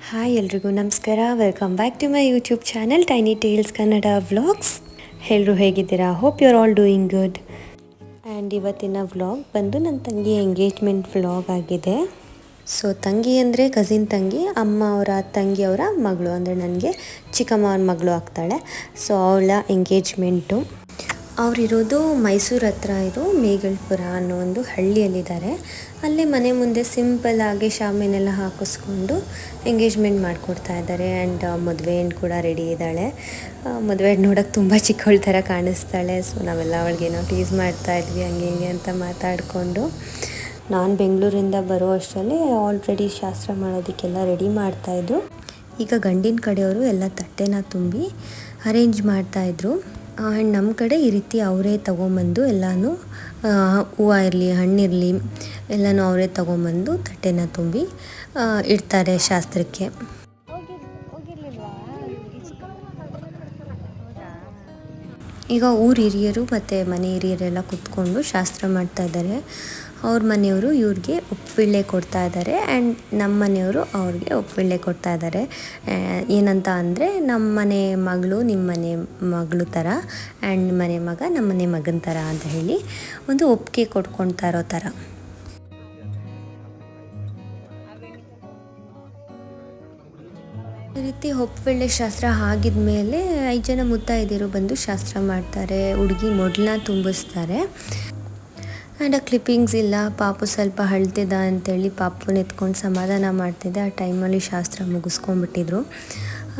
Hi ಎಲ್ರಿಗೂ ನಮಸ್ಕಾರ, welcome back to my YouTube channel tiny tales Kannada vlogs. ಎಲ್ಲರೂ ಹೇಗಿದ್ದೀರಾ? Hope you are all doing good. And ಇವತ್ತಿನ vlog ಬಂದು ನನ್ನ ತಂಗಿ ಎಂಗೇಜ್ಮೆಂಟ್ ವ್ಲಾಗ್ ಆಗಿದೆ. ಸೊ ತಂಗಿ ಅಂದರೆ ಕಸಿನ್ ತಂಗಿ, ಅಮ್ಮ ಅವರ ತಂಗಿಯವರ ಮಗಳು, ಅಂದರೆ ನನಗೆ ಚಿಕ್ಕಮ್ಮ ಅವ್ರ ಮಗಳು ಆಗ್ತಾಳೆ. ಸೊ ಅವಳ ಎಂಗೇಜ್ಮೆಂಟು. ಅವರಿರೋದು ಮೈಸೂರು ಹತ್ರ ಇರೋ ಮೇಗಲ್ಪುರ ಅನ್ನೋ ಒಂದು ಹಳ್ಳಿಯಲ್ಲಿದ್ದಾರೆ. ಅಲ್ಲೇ ಮನೆ ಮುಂದೆ ಸಿಂಪಲ್ಲಾಗಿ ಶಾಮಿನೆಲ್ಲ ಹಾಕಿಸ್ಕೊಂಡು ಎಂಗೇಜ್ಮೆಂಟ್ ಮಾಡಿಕೊಡ್ತಾ ಇದ್ದಾರೆ. ಆ್ಯಂಡ್ ಮದುವೆ ಹೆಣ್ಣು ಕೂಡ ರೆಡಿ ಇದ್ದಾಳೆ. ಮದುವೆ ಹೆಣ್ಣು ನೋಡೋಕ್ಕೆ ತುಂಬ ಚಿಕ್ಕವಳ ಥರ ಕಾಣಿಸ್ತಾಳೆ. ಸೊ ನಾವೆಲ್ಲ ಅವಳಿಗೇನೋ ಟೀಸ್ ಮಾಡ್ತಾಯಿದ್ವಿ, ಹಂಗೆ ಹಿಂಗೆ ಅಂತ ಮಾತಾಡಿಕೊಂಡು. ನಾನು ಬೆಂಗಳೂರಿಂದ ಬರೋ ಅಷ್ಟರಲ್ಲೇ ಆಲ್ರೆಡಿ ಶಾಸ್ತ್ರ ಮಾಡೋದಕ್ಕೆಲ್ಲ ರೆಡಿ ಮಾಡ್ತಾಯಿದ್ರು. ಈಗ ಗಂಡಿನ ಕಡೆಯವರು ಎಲ್ಲ ತಟ್ಟೆನ ತುಂಬಿ ಅರೇಂಜ್ ಮಾಡ್ತಾಯಿದ್ರು. ಆ್ಯಂಡ್ ನಮ್ಮ ಕಡೆ ಈ ರೀತಿ ಅವರೇ ತೊಗೊಂಬಂದು ಎಲ್ಲನೂ, ಹೂವು ಇರಲಿ ಹಣ್ಣಿರಲಿ ಎಲ್ಲನೂ ಅವರೇ ತೊಗೊಂಬಂದು ತಟ್ಟೆನ ತುಂಬಿ ಇಡ್ತಾರೆ ಶಾಸ್ತ್ರಕ್ಕೆ. ಈಗ ಊರ ಹಿರಿಯರು ಮತ್ತು ಮನೆ ಹಿರಿಯರೆಲ್ಲ ಕೂತ್ಕೊಂಡು ಶಾಸ್ತ್ರ ಮಾಡ್ತಾ ಇದ್ದಾರೆ. ಅವ್ರ ಮನೆಯವರು ಇವ್ರಿಗೆ ಒಪ್ಪಿಳ್ಳೆ ಕೊಡ್ತಾ ಇದ್ದಾರೆ. ಆ್ಯಂಡ್ ನಮ್ಮ ಮನೆಯವರು ಅವ್ರಿಗೆ ಒಪ್ಪಿಳ್ಳೆ ಕೊಡ್ತಾ ಇದ್ದಾರೆ. ಏನಂತ ಅಂದರೆ ನಮ್ಮ ಮನೆ ಮಗಳು ನಿಮ್ಮ ಮನೆ ಮಗಳು ಥರ, ಆ್ಯಂಡ್ ನಿಮ್ಮ ಮನೆ ಮಗ ನಮ್ಮ ಮನೆ ಮಗನ ಥರ ಅಂತ ಹೇಳಿ ಒಂದು ಒಪ್ಪಿಗೆ ಕೊಟ್ಕೊಳ್ತಾ ಇರೋ ಥರ. ಈ ರೀತಿ ಒಪ್ಪಿಳ್ಳೆ ಶಾಸ್ತ್ರ ಆಗಿದ ಮೇಲೆ 5 ಜನ ಮುತ್ತೈದೆಯರು ಬಂದು ಶಾಸ್ತ್ರ ಮಾಡ್ತಾರೆ. ಹುಡುಗಿ ಮೊದಲನ್ನ ತುಂಬಿಸ್ತಾರೆ. ಆ್ಯಂಡ್ ಆ ಕ್ಲಿಪ್ಪಿಂಗ್ಸ್ ಇಲ್ಲ, ಪಾಪು ಸ್ವಲ್ಪ ಅಳ್ತಿದ್ದ ಅಂತೇಳಿ ಪಾಪುನ ಎತ್ಕೊಂಡು ಸಮಾಧಾನ ಮಾಡ್ತಿದ್ದೆ. ಆ ಟೈಮಲ್ಲಿ ಶಾಸ್ತ್ರ ಮುಗಿಸ್ಕೊಂಡ್ಬಿಟ್ಟಿದ್ರು.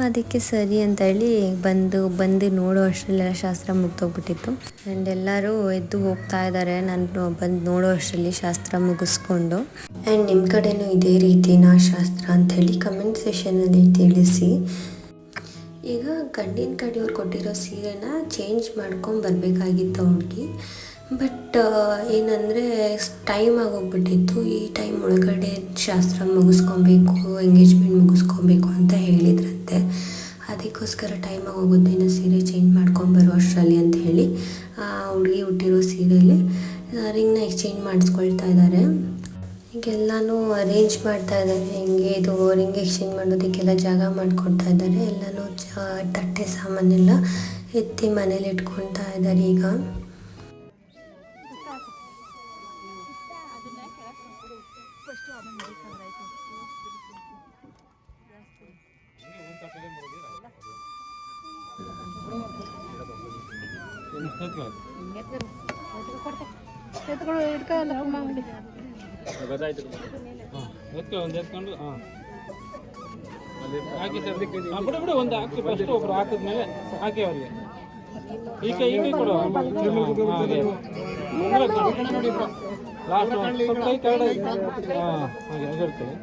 ಅದಕ್ಕೆ ಸರಿ ಅಂತೇಳಿ ಬಂದು ನೋಡೋ ಅಷ್ಟರಲ್ಲೆಲ್ಲ ಶಾಸ್ತ್ರ ಮುಗ್ದೋಗ್ಬಿಟ್ಟಿತ್ತು. ಆ್ಯಂಡ್ ಎಲ್ಲರೂ ಎದ್ದು ಹೋಗ್ತಾ ಇದ್ದಾರೆ, ನಾನು ಬಂದು ನೋಡೋ ಅಷ್ಟರಲ್ಲಿ ಶಾಸ್ತ್ರ ಮುಗಿಸ್ಕೊಂಡು. ಆ್ಯಂಡ್ ನಿಮ್ಮ ಕಡೆನೂ ಇದೇ ರೀತಿನಾ ಶಾಸ್ತ್ರ ಅಂಥೇಳಿ ಕಮೆಂಟ್ ಸೆಷನಲ್ಲಿ ತಿಳಿಸಿ. ಈಗ ಗಂಡಿನ ಕಡೆಯವ್ರು ಕೊಟ್ಟಿರೋ ಸೀರೆನ ಚೇಂಜ್ ಮಾಡ್ಕೊಂಡು ಬರಬೇಕಾಗಿತ್ತು ಅವ್ರಿಗೆ. ಬಟ್ ಏನಂದರೆ ಟೈಮ್ ಆಗೋಗ್ಬಿಟ್ಟಿತ್ತು. ಈ ಟೈಮ್ ಒಳಗಡೆ ಶಾಸ್ತ್ರ ಮುಗಿಸ್ಕೊಬೇಕು, ಎಂಗೇಜ್ಮೆಂಟ್ ಮುಗಿಸ್ಕೊಬೇಕು ಅಂತ ಹೇಳಿದ್ರಂತೆ. ಅದಕ್ಕೋಸ್ಕರ ಟೈಮ್ ಆಗೋಗುತ್ತೆ, ಇನ್ನು ಸೀರೆ ಚೇಂಜ್ ಮಾಡ್ಕೊಂಬರೋ ಅಷ್ಟರಲ್ಲಿ ಅಂತ ಹೇಳಿ ಹುಡುಗಿ ಹುಟ್ಟಿರೋ ಸೀರೆಯಲ್ಲಿ ರಿಂಗ್ನ ಎಕ್ಸ್ಚೇಂಜ್ ಮಾಡಿಸ್ಕೊಳ್ತಾ ಇದ್ದಾರೆ. ಈಗೆಲ್ಲನೂ ಅರೇಂಜ್ ಮಾಡ್ತಾ ಇದ್ದಾರೆ. ಹೆಂಗೆ ಇದು ರಿಂಗ್ ಎಕ್ಸ್ಚೇಂಜ್ ಮಾಡೋದಕ್ಕೆಲ್ಲ ಜಾಗ ಮಾಡಿಕೊಡ್ತಾ ಇದ್ದಾರೆ. ಎಲ್ಲನೂ ತಟ್ಟೆ ಸಾಮಾನೆಲ್ಲ ಎತ್ತಿ ಮನೇಲಿ ಇಟ್ಕೊಳ್ತಾ ಇದ್ದಾರೆ. ಈಗ ಬಿಡು ಒಂದು ಹಾಕಿ ಫಸ್ಟ್ ಒಬ್ರು ಹಾಕಿದ್ಮೇಲೆ ಹಾಕಿ ಅವ್ರಿಗೆ ಈಗ ಈಗ ಕೊಡು. ಲಾಸ್ಟ್ ಸ್ವಲ್ಪ ಕೈ ಕೆಳಗಡೆ ಹಾಗೆ ಆಗಿರ್ತದೆ.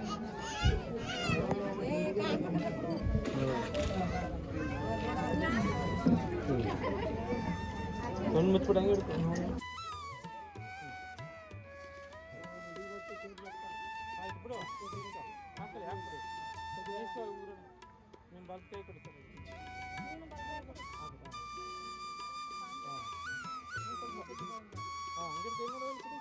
ಕಣ್ಣು ಮುಚ್ಚಿಬಿಟ್ಟು ಹಂಗೆ ಇಡ್ತೀನಿ. ಆಯ್ತು ಬಿಡು, ಹಾಕಲಿ ಹಾಕ್ಬಿಡು. ನಿಮ್ಮ ಬಾಲ್ ಕೈ ಕೊಡ್ತಾರೆ. ಹಂಗೆ ಕೈ ಮಾಡೋದು ಕೊಡಿ.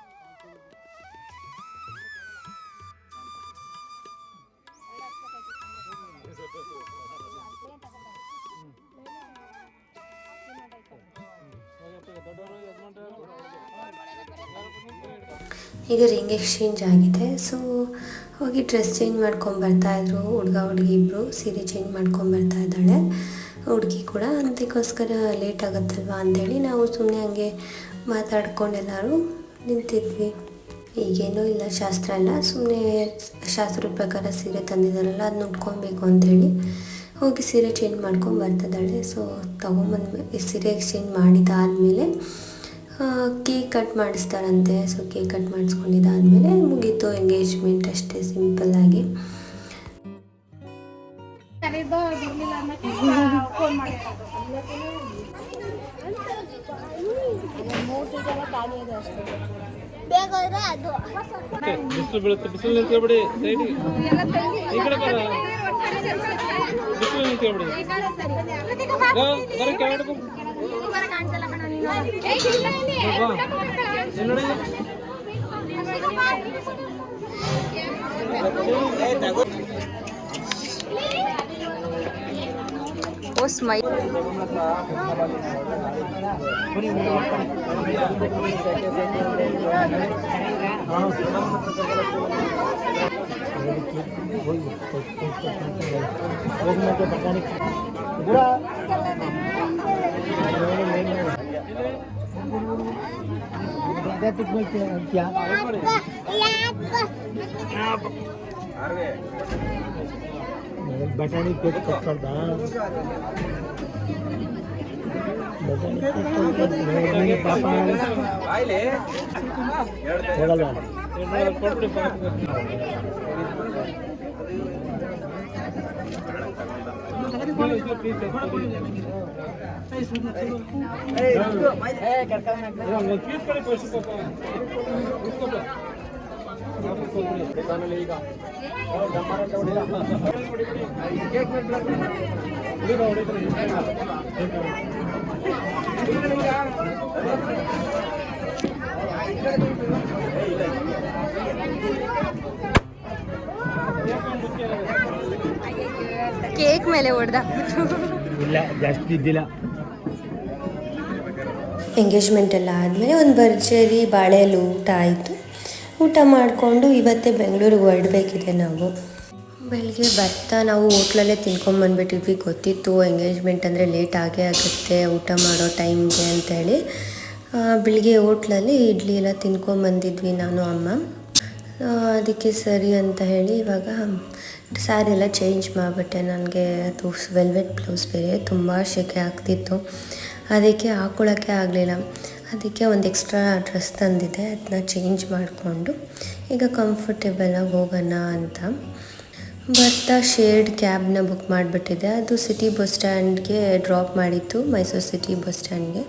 ಈಗ ರಿಂಗ್ ಎಕ್ಸ್ಚೇಂಜ್ ಆಗಿದೆ. ಸೊ ಹೋಗಿ ಡ್ರೆಸ್ ಚೇಂಜ್ ಮಾಡ್ಕೊಂಬರ್ತಾಯಿದ್ರು. ಹುಡುಗ ಹುಡುಗಿ ಇಬ್ಬರು ಸೀರೆ ಚೇಂಜ್ ಮಾಡ್ಕೊಂಬರ್ತಾ ಇದ್ದಾಳೆ. ಹುಡುಗಿ ಕೂಡ ಅದಕ್ಕೋಸ್ಕರ ಲೇಟ್ ಆಗುತ್ತಲ್ವ ಅಂಥೇಳಿ ನಾವು ಸುಮ್ಮನೆ ಹಂಗೆ ಮಾತಾಡ್ಕೊಂಡು ಎಲ್ಲರೂ ನಿಂತಿದ್ವಿ. ಈಗೇನೂ ಇಲ್ಲ ಶಾಸ್ತ್ರ ಎಲ್ಲ, ಸುಮ್ಮನೆ ಶಾಸ್ತ್ರದ ಪ್ರಕಾರ ಸೀರೆ ತಂದಿದ್ದಾರಲ್ಲ ಅದನ್ನ ಉಟ್ಕೊಬೇಕು ಅಂಥೇಳಿ ಹೋಗಿ ಸೀರೆ ಚೇಂಜ್ ಮಾಡ್ಕೊಂಡು ಬರ್ತಿದ್ದಾಳೆ. ಸೊ ತೊಗೊಂಬಂದು ಸೀರೆ ಎಕ್ಸ್ಚೇಂಜ್ ಮಾಡಿದ್ದಾದಮೇಲೆ ಕೇಕ್ ಕಟ್ ಮಾಡಿಸ್ತಾರಂತೆ. ಸೊ ಕೇಕ್ ಕಟ್ ಮಾಡಿಸ್ಕೊಂಡಿದ್ದಾದಮೇಲೆ ಮುಗೀತು ಎಂಗೇಜ್ಮೆಂಟ್, ಅಷ್ಟೇ ಸಿಂಪಲ್ಲಾಗಿ. ಬಿಸಿಲು ಬೀಳುತ್ತೆ, ಬಿಸಿಲು ನಿಂತ್ಕೊಬಿಡಿ ಸೈಡಿಗೆ, ಈ ಕಡೆ ಬರ, ಬಿಸಿಲು ನಿಂತ್ಕೊಬಿಡಿ, ಬರ ಕೆಳಗಡೆ ಓ ಸ್ಮೈ ಬಟಾಣಿ ಪೇಟ್ ಕಟ್ಕೊಳ್ದ ಬಟಾಣಿ ಪಾಪ ಹೇಳಲ್ಲ ಕೇಕ್ ಮೇಲೆ ಹೊಡೆದ ಇಲ್ಲ ಜಾಸ್ತಿ ಇದ್ದಿಲ್ಲ. ಎಂಗೇಜ್ಮೆಂಟ್ ಎಲ್ಲ ಆದಮೇಲೆ ಒಂದು ಭರ್ಜರಿ ಬಾಳೆಯಲ್ಲಿ ಊಟ ಆಯಿತು. ಊಟ ಮಾಡಿಕೊಂಡು ಇವತ್ತೇ ಬೆಂಗಳೂರಿಗೆ ಹೊರಡಬೇಕಿದೆ ನಾವು. ಬೆಳಗ್ಗೆ ಬರ್ತಾ ನಾವು ಹೋಟ್ಲಲ್ಲೇ ತಿನ್ಕೊಂಬಂದ್ಬಿಟ್ಟಿದ್ವಿ. ಗೊತ್ತಿತ್ತು ಎಂಗೇಜ್ಮೆಂಟ್ ಅಂದರೆ ಲೇಟ್ ಆಗೇ ಆಗುತ್ತೆ ಊಟ ಮಾಡೋ ಟೈಮ್ಗೆ ಅಂತೇಳಿ. ಬೆಳಿಗ್ಗೆ ಹೋಟ್ಲಲ್ಲಿ ಇಡ್ಲಿ ಎಲ್ಲ ತಿನ್ಕೊಂಬಂದಿದ್ವಿ ನಾನು ಅಮ್ಮ. ಅದಕ್ಕೆ ಸರಿ ಅಂತ ಹೇಳಿ ಇವಾಗ ಸ್ಯಾರಿ ಎಲ್ಲ ಚೇಂಜ್ ಮಾಡಿಬಿಟ್ಟೆ. ನನಗೆ ಅದು ವೆಲ್ವೆಟ್ ಬ್ಲೌಸ್ ಬೇರೆ ತುಂಬ ಸೆಕೆ ಆಗ್ತಿತ್ತು, ಅದಕ್ಕೆ ಹಾಕ್ಕೊಳ್ಳೋಕ್ಕೆ ಆಗಲಿಲ್ಲ. ಅದಕ್ಕೆ ಒಂದು ಎಕ್ಸ್ಟ್ರಾ ಡ್ರೆಸ್ ತಂದಿದ್ದೆ, ಅದನ್ನ ಚೇಂಜ್ ಮಾಡಿಕೊಂಡು ಈಗ ಕಂಫರ್ಟೇಬಲಾಗಿ ಹೋಗೋಣ ಅಂತ ಬರ್ತಾ ಶೇರ್ಡ್ ಕ್ಯಾಬ್ನ ಬುಕ್ ಮಾಡಿಬಿಟ್ಟಿದ್ದೆ. ಅದು ಸಿಟಿ ಬಸ್ ಸ್ಟ್ಯಾಂಡ್ಗೆ ಡ್ರಾಪ್ ಮಾಡಿತ್ತು, ಮೈಸೂರು ಸಿಟಿ ಬಸ್ ಸ್ಟ್ಯಾಂಡ್ಗೆ.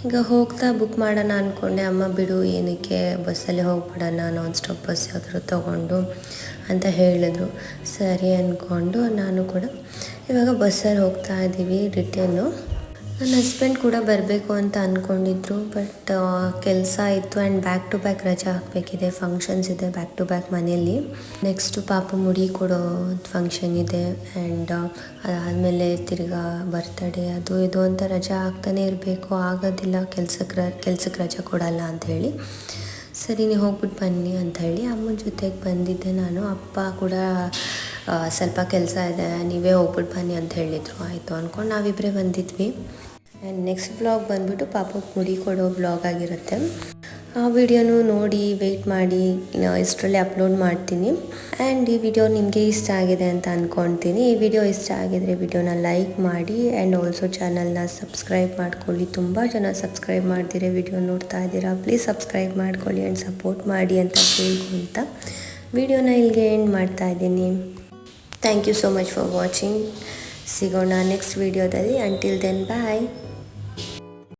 ಈಗ ಹೋಗ್ತಾ ಬುಕ್ ಮಾಡೋಣ ಅಂದ್ಕೊಂಡೆ. ಅಮ್ಮ ಬಿಡು ಏನಕ್ಕೆ, ಬಸ್ಸಲ್ಲೇ ಹೋಗ್ಬಿಡೋಣ, ನಾನ್ ಸ್ಟಾಪ್ ಬಸ್ ಯಾವ್ದಾದ್ರು ತೊಗೊಂಡು ಅಂತ ಹೇಳಿದ್ರು. ಸರಿ ಅಂದ್ಕೊಂಡು ನಾನು ಕೂಡ ಇವಾಗ ಬಸ್ಸಲ್ಲಿ ಹೋಗ್ತಾ ಇದ್ದೀವಿ ರಿಟರ್ನು. ನನ್ನ ಹಸ್ಬೆಂಡ್ ಕೂಡ ಬರಬೇಕು ಅಂತ ಅಂದ್ಕೊಂಡಿದ್ರು, ಬಟ್ ಕೆಲಸ ಇತ್ತು ಆ್ಯಂಡ್ ಬ್ಯಾಕ್ ಟು ಬ್ಯಾಕ್ ರಜೆ ಹಾಕಬೇಕಿದೆ, ಫಂಕ್ಷನ್ಸ್ ಇದೆ ಬ್ಯಾಕ್ ಟು ಬ್ಯಾಕ್ ಮನೆಯಲ್ಲಿ. ನೆಕ್ಸ್ಟು ಪಾಪ ಮುಡಿ ಕೊಡೋ ಫಂಕ್ಷನ್ ಇದೆ ಆ್ಯಂಡ್ ಅದಾದಮೇಲೆ ತಿರ್ಗಾ ಬರ್ತಡೇ ಅದು ಇದು ಅಂತ ರಜೆ ಹಾಕ್ತಾನೆ ಇರಬೇಕು, ಆಗೋದಿಲ್ಲ, ಕೆಲ್ಸಕ್ಕೆ ರಜೆ ಕೊಡಲ್ಲ ಅಂಥೇಳಿ. ಸರಿ ನೀವು ಹೋಗ್ಬಿಟ್ಟು ಬನ್ನಿ ಅಂತ ಹೇಳಿ ಅಮ್ಮನ ಜೊತೆಗೆ ಬಂದಿದ್ದೆ ನಾನು. ಅಪ್ಪ ಕೂಡ ಸ್ವಲ್ಪ ಕೆಲಸ ಇದೆ, ನೀವೇ ಹೋಗ್ಬಿಟ್ಟು ಬನ್ನಿ ಅಂತ ಹೇಳಿದರು. ಆಯಿತು ಅಂದ್ಕೊಂಡು ನಾವಿಬ್ಬರೇ ಬಂದಿದ್ವಿ. ಆ್ಯಂಡ್ ನೆಕ್ಸ್ಟ್ ಬ್ಲಾಗ್ ಬಂದುಬಿಟ್ಟು ಪಾಪಕ್ಕೆ ಮುಡಿ ಕೊಡೋ ಬ್ಲಾಗ್ ಆಗಿರುತ್ತೆ. ಆ ವಿಡಿಯೋನು ನೋಡಿ ವೆಯ್ಟ್ ಮಾಡಿ, ಇಷ್ಟರಲ್ಲೇ ಅಪ್ಲೋಡ್ ಮಾಡ್ತೀನಿ. ಆ್ಯಂಡ್ ಈ ವಿಡಿಯೋ ನಿಮಗೆ ಇಷ್ಟ ಆಗಿದೆ ಅಂತ ಅಂದ್ಕೊಳ್ತೀನಿ. ಈ ವಿಡಿಯೋ ಇಷ್ಟ ಆಗಿದರೆ ವಿಡಿಯೋನ ಲೈಕ್ ಮಾಡಿ ಆ್ಯಂಡ್ ಆಲ್ಸೋ ಚಾನಲ್ನ ಸಬ್ಸ್ಕ್ರೈಬ್ ಮಾಡ್ಕೊಳ್ಳಿ. ತುಂಬ ಜನ ಸಬ್ಸ್ಕ್ರೈಬ್ ಮಾಡ್ತೀರಾ, ವಿಡಿಯೋ ನೋಡ್ತಾ ಇದ್ದೀರಾ, ಪ್ಲೀಸ್ ಸಬ್ಸ್ಕ್ರೈಬ್ ಮಾಡ್ಕೊಳ್ಳಿ ಆ್ಯಂಡ್ ಸಪೋರ್ಟ್ ಮಾಡಿ ಅಂತ ಕೇಳ್ಕೊಳ್ತಾ ವಿಡಿಯೋನ ಇಲ್ಲಿಗೆ ಎಂಡ್ ಮಾಡ್ತಾ ಇದ್ದೀನಿ. Thank you so much for watching. ಸಿಗೋಣ ನೆಕ್ಸ್ಟ್ ವಿಡಿಯೋದಲ್ಲಿ. ಅಂಟಿಲ್ ದೆನ್ ಬಾಯ್.